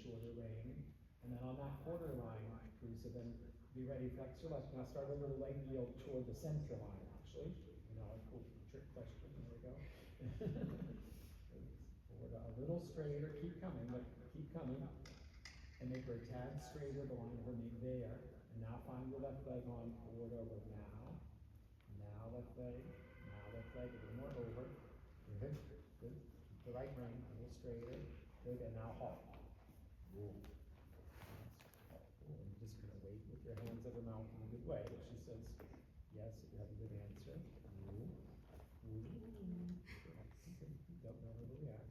shorter rein. And then on that quarter line, Teresa, then be ready, flex your left. Now start a little leg yield toward the center line, actually. You know, a cool trick question, there we go. Forward a little straighter, keep coming, but keep coming. And make her a tad straighter, the line of her knee there. And now find your left leg on forward over now. Now left leg, a little more over. Good, good. Keep the right rein, a little straighter. Good, and now halt. Ooh. And you're just gonna wait with your hands over mouth in a good way. She says, yes, if you have a good answer. Ooh. Ooh. Don't know where to react.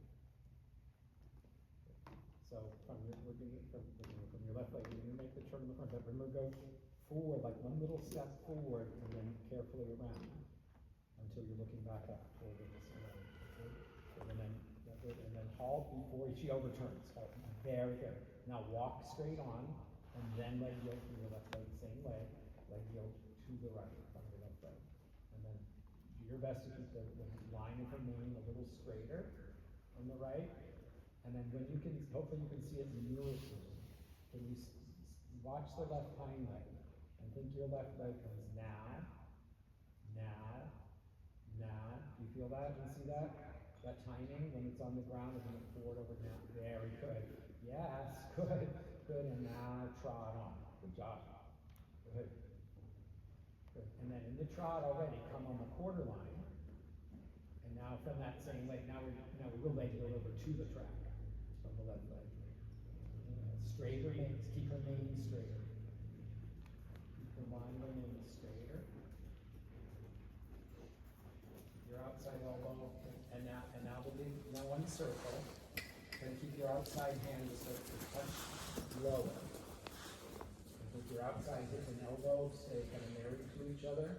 So from your left leg, you're gonna make the turn in the front. But remember, go forward, like one little step forward, and then carefully around until you're looking back up toward the center. And then halt before she overturns. Halt. Very good. Now walk straight on, and then leg yield from your left leg, same leg yield to the right from your left leg. And then do your best to keep the line of her mane a little straighter on the right. And then when you can, hopefully you can see it in mirror form. Can you watch the left hind leg and think your left leg comes now, now, now. Do you feel that? Do you see that? That timing when it's on the ground and then forward over now. Very good. Yes, good, good. And now trot on. Good job. Good. Good. And then in the trot already, come on the quarter line. And now from that same leg, now we will leg yield over to the track from the left leg. Straighter mains, keep her mane straighter. Keep her line of her mane straighter. Your outside elbow, and now now one circle. Then keep your outside hand just to touch lower. And with your outside hip and elbow stay kind of married to each other.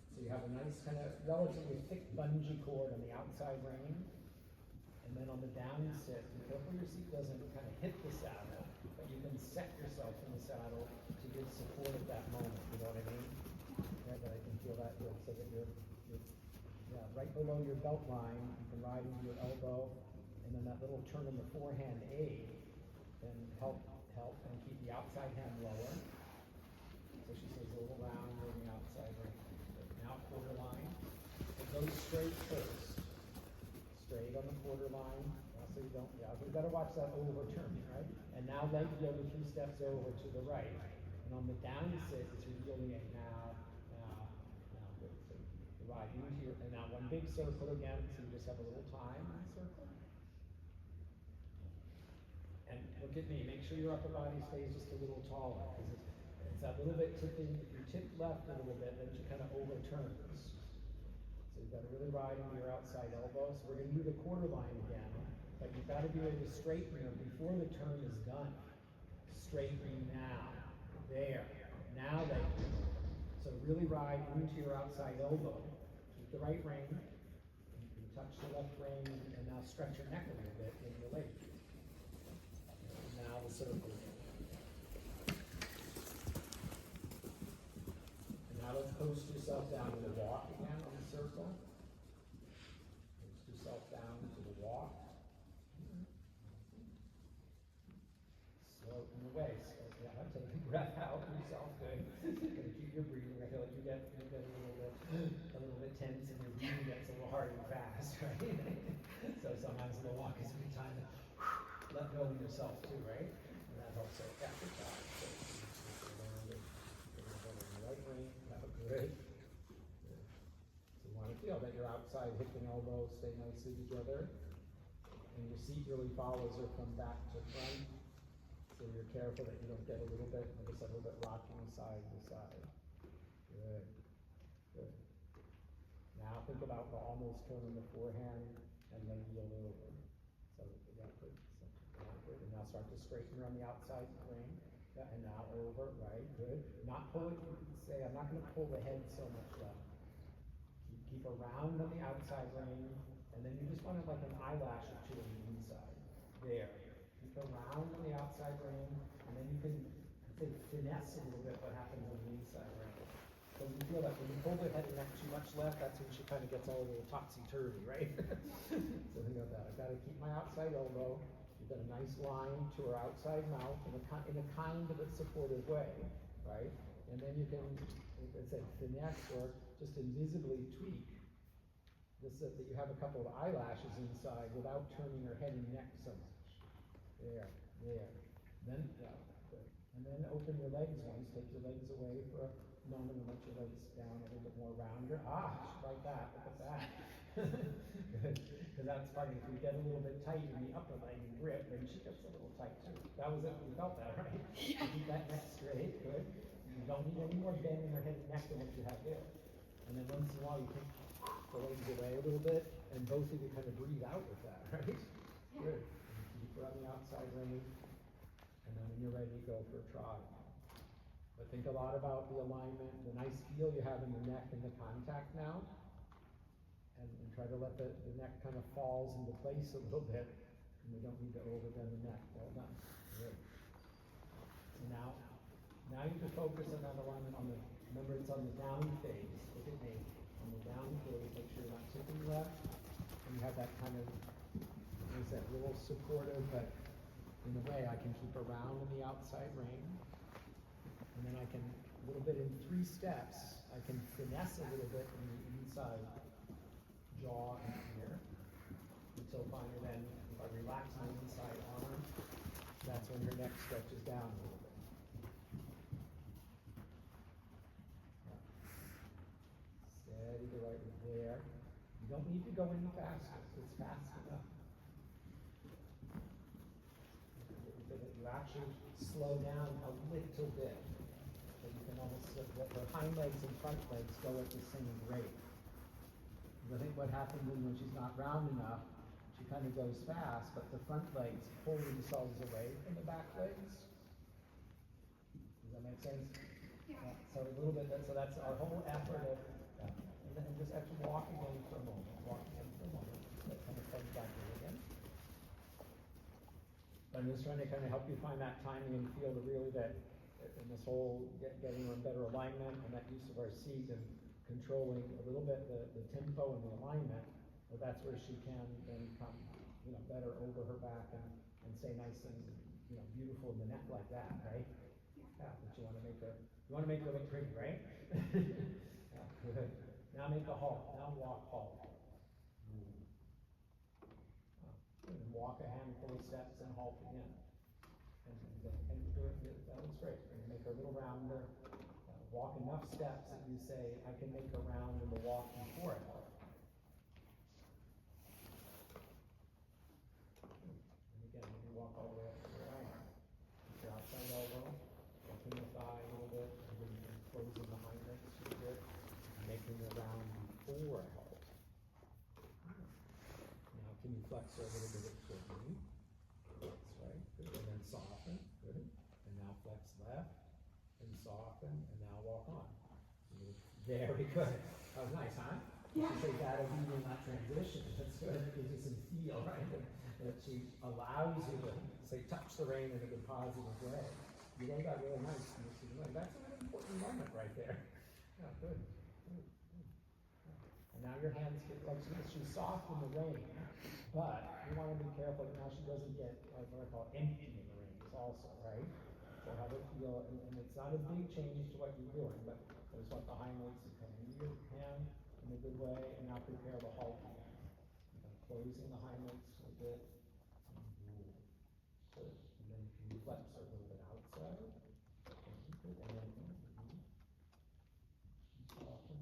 So you have a nice kind of relatively thick bungee cord on the outside rein. And then on the down sit, be careful your seat doesn't kind of hit the saddle, but you can set yourself in the saddle to give support at that moment. You know what I mean? Yeah, that I can feel that good, so that you're right below your belt line. You can ride into your elbow, and then that little turn in the forehand aid can help and keep the outside hand lower. So she says a little round on the outside ring. Now quarter line. It goes straight first. Straight on the quarter line. So you don't, we better watch that overturning, right? And now leg yield a few steps over to the right. And on the down sit, you're yielding it now. Good. So you ride into your, and now one big circle again, so you just have a little time in the circle. And look at me, make sure your upper body stays just a little taller, because it's that little bit tipping, you tip left a little bit, then she kind of overturns. So you've got to really ride into your outside elbow. So we're going to do the quarter line again, but you've got to be able to straighten her before the turn is done. Straightening now. There. Now leg yield. So really ride into your outside elbow. Keep the right rein. You can touch the left rein, and now stretch your neck a little bit in your leg. Now the circle. And now let's post yourself down to the walk again on the circle. Post yourself down to the walk. Slow in the waist. Take a breath out yourself. Good. Gonna keep your breathing. I feel like you get a little bit tense, and your breathing gets a little hard and fast, right? So sometimes the walk is a good time to let go of yourself too, right? And that helps out after time. So the right rein. Good. So you want to feel that your outside hip and elbow stay nicely together, and your seat really follows her from back to front. So you're careful that you don't get a little bit, like I said, a little bit rocking side to side. Good. Good. Now think about the almost turn in the forehand and then yield over. So yeah, good. Good. And now start to straighten her on the outside rein. Yeah, and now over, right? Good. Not pull it, say, I'm not going to pull the head so much left. Keep around on the outside rein, and then you just want to like an eyelash or two on the inside. There. Keep around on the outside rein, and then you can finesse a little bit what happens on the inside rein. So you feel that when you pull the head and neck too much left, that's when she kind of gets all a little topsy-turvy, right? So think about that. I've got to keep my outside elbow. She's got a nice line to her outside mouth in a kind of a supportive way, right? And then you can, like I said, finesse or just invisibly tweak this, that you have a couple of eyelashes inside without turning her head and neck so much. There. Then, yeah, good. And then open your legs once, take your legs away for a moment and let your legs down a little bit more rounder. Like that, look at that. Good, because that's part of it. If you get a little bit tight in the upper leg and grip, then she gets a little tight too. That was it, you felt that, right? Keep that neck straight, good. You don't need any more bend in your head and neck than what you have there. And then once in a while you take the legs away a little bit, and both of you kind of breathe out with that, right? Good. And keep her on the outside rein, and then when you're ready, go for a trot. But think a lot about the alignment, the nice feel you have in the neck and the contact now. And try to let the neck kind of falls into place a little bit, and we don't need to overbend the neck. Well done. Good. So now you can focus on that alignment on the, remember it's on the down phase. Look at me. On the down phase, make sure you're not tipping left, and you have that kind of, what is that, little supportive, but in a way I can keep around in the outside rein, and then I can, a little bit in 3 steps, I can finesse a little bit in the inside jaw and here, until finally then, if I relax my inside arm, that's when your neck stretches down a little bit. Steady the right with there. You don't need to go any faster, it's fast enough. You actually slow down a little bit, so you can almost, let the hind legs and front legs go at the same rate. I think what happens when she's not round enough, she kind of goes fast, but the front legs pull themselves away from the back legs. Does that make sense? Yeah. So a little bit, so that's our whole effort of, and then just actually walk again for a moment, That kind of comes back in again. I'm just trying to kind of help you find that timing and feel the really that, in this whole getting in better alignment and that use of our seat and controlling a little bit the tempo and the alignment, but that's where she can then come, better over her back and stay nice and, beautiful in the neck like that, right? Yeah, but you want to make her look pretty, right? Yeah, good. Now make a halt. Now walk halt. And walk a handful of steps and halt again. And that was great. And make her a little rounder. Walk enough steps that you say, I can make a round in the walk before it. And again, you can walk all the way up to the right. Keep your outside elbow, open the thigh a little bit, and then you can close in the hind legs a little bit, making a round before I halt. Now can you flex her a little bit toward me? That's right, good. And then soften, good. And now flex left. And soften, and now walk on. Very good. That was nice, huh? Yeah. She says that'll be in that transition. That's good. It gives you some feel, right? That she allows you to, say, touch the rein in a good positive way. You really got really nice. That's an important moment right there. Yeah, good. And now your hands get, like she's soft in the rein, but you want to be careful that now she doesn't get, like what I call empty in the reins also, right? So have it feel, and it's not a big change to what you're doing, but I just want the hind legs to come into your hand in a good way, and now prepare the halt again. Closing the hind legs a bit. Good. And then you can flex a little bit outside. And then soften.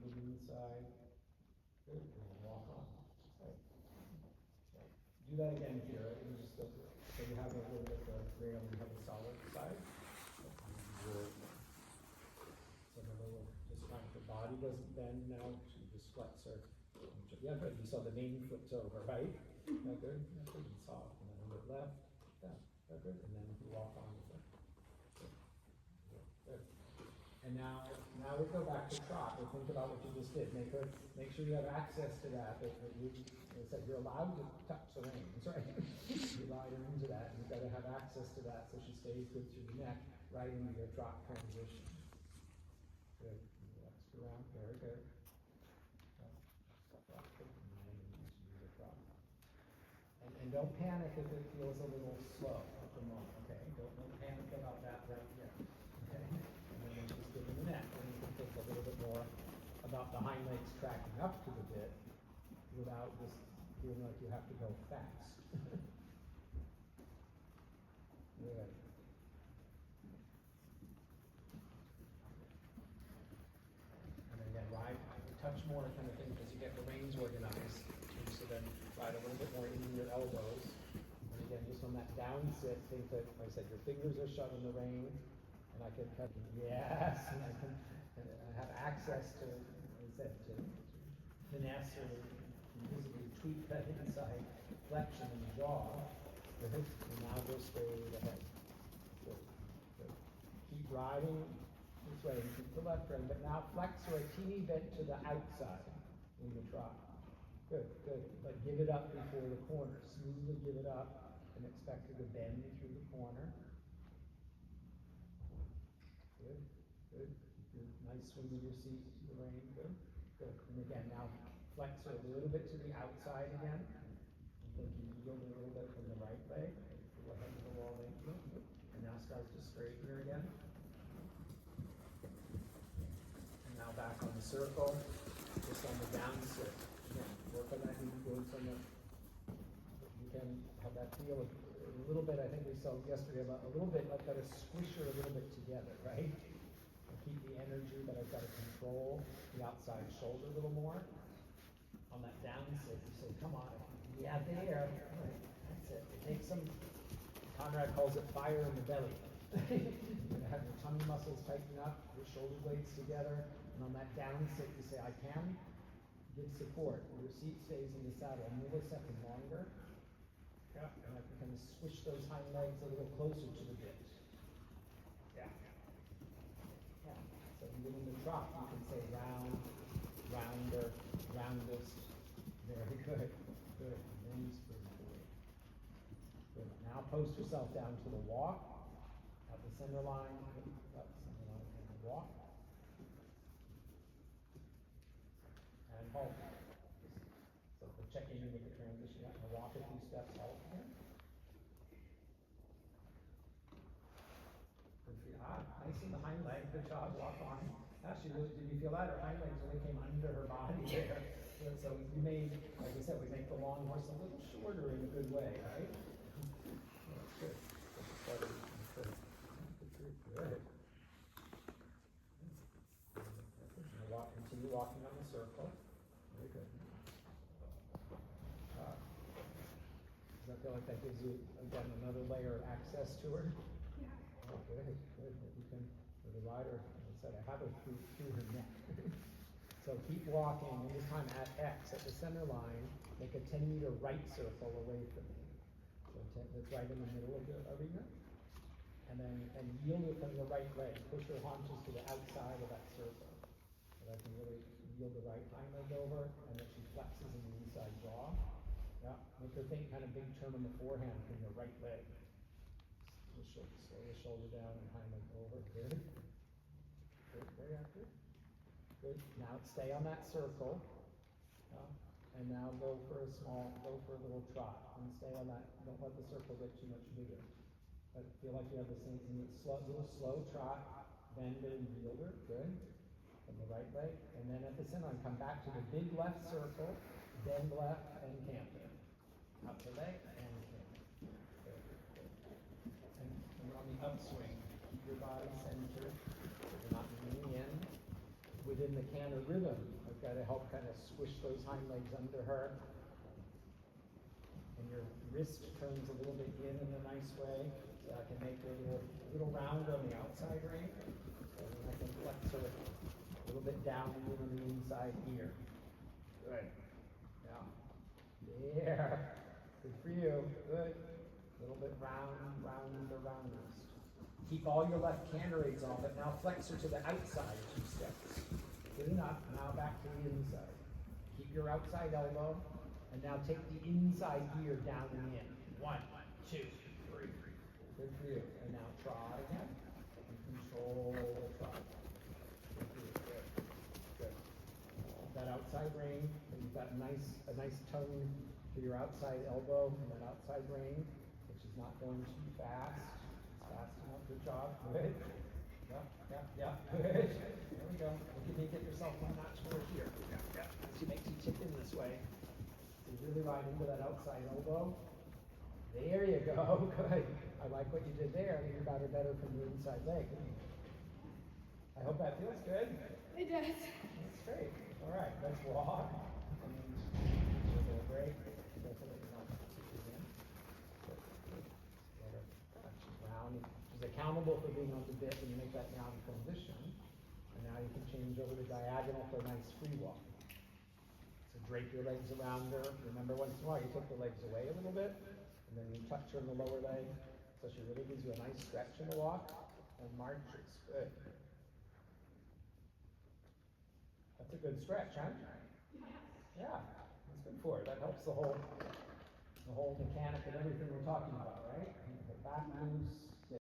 Move inside. Good. And then walk on. Okay. Do that again here. And just so you have a little bit of rail and you have a solid side. So just like the body doesn't bend now, she just flex her. Yeah, good. You saw the main foot's over, right? Yeah, good. Yeah, good and soft. And then a little left. Yeah, good. And then you walk on with it. Good. And now we go back to trot. Think about what you just did. Make sure you have access to that. You're allowed to touch the reins, right? You ride her into that, and you've got to have access to that so she stays good through the neck, right into your trot transition. Good. Relax around. Very good. And And don't panic if it feels a little slow at the moment, okay? Don't panic about that right yet, okay? And then we're just giving the neck, and you can think a little bit more about the hind legs tracking up to the bit without just feeling like you have to go fast. Good. And then again, ride, touch more kind of thing, because you get the reins organized. And so then ride a little bit more into your elbows. And again, just on that down sit, think that, like I said, your fingers are shut on the rein, and I can cut, yes, and I can have access to, like I said, to finesse or visibly tweak that inside flexion in the jaw. Good. And now go straight ahead. Good. Good. Keep riding this way, and keep the left rein, but now flex or a teeny bit to the outside in the trot. Good, good. But give it up before the corner. Smoothly give it up and expect it to bend through the corner. Good, good. Good. Nice swing of your seat to the rein. Good, good. And again, now flex her a little bit to the outside again. And think you yield a little bit from the right leg. Go ahead to the wall leg. And now start to straighten her again. And now back on the circle, just on the down sit. Again, work on that knee going from the, you can have that feel of a little bit, I think we saw yesterday, about a little bit, I've got to squish her a little bit together, right? And keep the energy, but I've got to control the outside shoulder a little more. On that down sit, you say, come on, yeah, there, right, that's it. It takes some, Conrad calls it fire in the belly. You're gonna have your tummy muscles tighten up, your shoulder blades together, and on that down sit, you say, I can give support. Your seat stays in the saddle a millisecond longer. Yeah, and I can kind of swish those hind legs a little closer to the bit. Yeah. Yeah. So even in the trot, you can say round, rounder, roundest. Very good. Good. Knees pretty good. Good. Now post yourself down to the walk. At the center line. Up center line and the walk. And halt. So check in with the transition. Yeah, and walk a few steps, halt again. Good for you. Nice in the hind leg. Good job. Walk on. Actually, did you feel that? Her hind legs really came under her body there. So we made, like I said, we make the long horse a little shorter in a good way, right? That's good. Good. Good. Continue walking on the circle. Very good. Does that feel like that gives you, again, another layer of access to her? Yeah. Oh, good, good. You can, for the rider, as I said, I have her through her neck. So keep walking, and this time at X, at the center line, make a 10-meter right circle away from me. So that's right in the middle of the arena. And yield it from your right leg. Push your haunches to the outside of that circle. So that can really yield the right hind leg over, and that she flexes in the inside jaw. Yeah, make her think kind of big turn on the forehand from your right leg. Just slow the shoulder down and hind leg over. Good. Good, very active. Good. Now stay on that circle. And now go for a little trot. And stay on that. Don't let the circle get too much bigger. But feel like you have the same little slow trot, bend and yielder. Good. From the right leg. And then at the center line, come back to the big left circle, bend left and canter. Up the leg and canter. Good. Good. And on the upswing, keep your body centered. You're not leaning in. Within the canter rhythm, I've got to help kind of squish those hind legs under her. And your wrist turns a little bit in a nice way. So I can make her a little round on the outside ring. And then I can flex her a little bit down on the inside ear. Good. Yeah. There. Good for you. Good. A little bit round the roundest. Keep all your left canter aids on, but now flex her to the outside 2 steps. Good enough. Now back to the inside. Keep your outside elbow, and now take the inside ear down and in. 1, 2, 3. Good for you. And now trot again. And control the trot. Good for you. Good. Good. That outside rein, and you've got a nice tongue to your outside elbow and that outside rein, which is not going too fast. It's fast enough, good job, good. Yep, good. There we go. You can get yourself one notch more here. Yep. As you make you tip in this way. So you really ride into that outside elbow. There you go, good. I like what you did there. I think you got her better from the inside leg. I hope that feels good. It does. That's great. All right, let's walk. And then take a little break. Definitely not keep it in. Let her touch it round. She's accountable for being on the bit when you make that down transition. And now you can change over to diagonal for a nice free walk. So drape your legs around her. Remember, once in a while you take the legs away a little bit, and then you touch her in the lower leg. So she really gives you a nice stretch in the walk and marches. Good. That's a good stretch, huh? Yeah, that's good for her. That helps the whole mechanic and everything we're talking about, right?